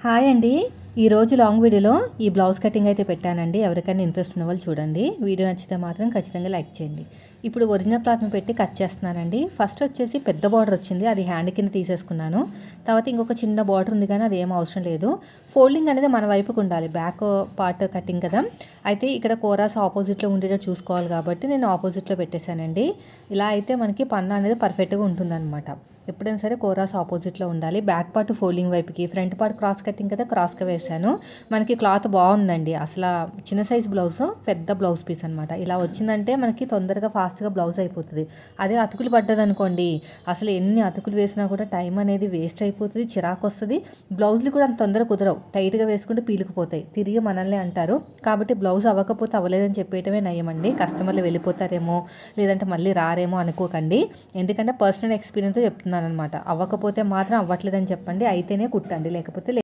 Hi అండి. ఈరోజు long వీడియోలో ఈ బ్లౌజ్ కటింగ్ అయితే పెట్టానండి. ఎవరికైనా ఇంట్రెస్ట్ ఉన్న వాళ్ళు చూడండి. వీడియో నచ్చితే మాత్రం ఖచ్చితంగా లైక్ చేయండి. ఇప్పుడు ఒరిజినల్ క్లాత్ని పెట్టి కట్ చేస్తున్నానండి. ఫస్ట్ వచ్చేసి పెద్ద బార్డర్ వచ్చింది, అది హ్యాండ్ కింద తీసేసుకున్నాను. తర్వాత ఇంకొక చిన్న బార్డర్ ఉంది కానీ అది ఏం అవసరం లేదు. ఫోల్డింగ్ అనేది మన వైపుకు ఉండాలి, బ్యాక్ పార్ట్ కటింగ్ కదా. అయితే ఇక్కడ కోరాస్ ఆపోజిట్లో ఉండేటట్టు చూసుకోవాలి కాబట్టి నేను ఆపోజిట్లో పెట్టేశానండి. ఇలా అయితే మనకి పన్ను అనేది పర్ఫెక్ట్గా ఉంటుందన్నమాట. ఎప్పుడైనా సరే కోరాస్ ఆపోజిట్లో ఉండాలి. బ్యాక్ పార్ట్ ఫోల్డింగ్ వైపుకి, ఫ్రంట్ పార్ట్ క్రాస్ కటింగ్ కదా, క్రాస్గా వేసాను. మనకి క్లాత్ బాగుందండి. అసలు చిన్న సైజ్ బ్లౌజ్, పెద్ద బ్లౌజ్ పీస్ అనమాట. ఇలా వచ్చిందంటే మనకి తొందరగా ఫాస్ట్గా బ్లౌజ్ అయిపోతుంది. అదే అతుకులు పడ్డదనుకోండి, అసలు ఎన్ని అతుకులు వేసినా కూడా టైం అనేది వేస్ట్ అయిపోతుంది, చిరాకు వస్తుంది. బ్లౌజులు కూడా అంత తొందరగా కుదరవు, టైట్గా వేసుకుంటే పీలుకుపోతాయి, తిరిగి మనల్ని అంటారు. కాబట్టి బ్లౌజ్ అవ్వకపోతే అవ్వలేదని చెప్పేయటమే నయమండి. కస్టమర్లు వెళ్ళిపోతారేమో, లేదంటే మళ్ళీ రారేమో అనుకోకండి. ఎందుకంటే పర్సనల్ ఎక్స్పీరియన్స్తో చెప్తున్నాను అనమాట. అవ్వకపోతే మాత్రం అవ్వట్లేదని చెప్పండి, అయితేనే కుట్టండి, లేకపోతే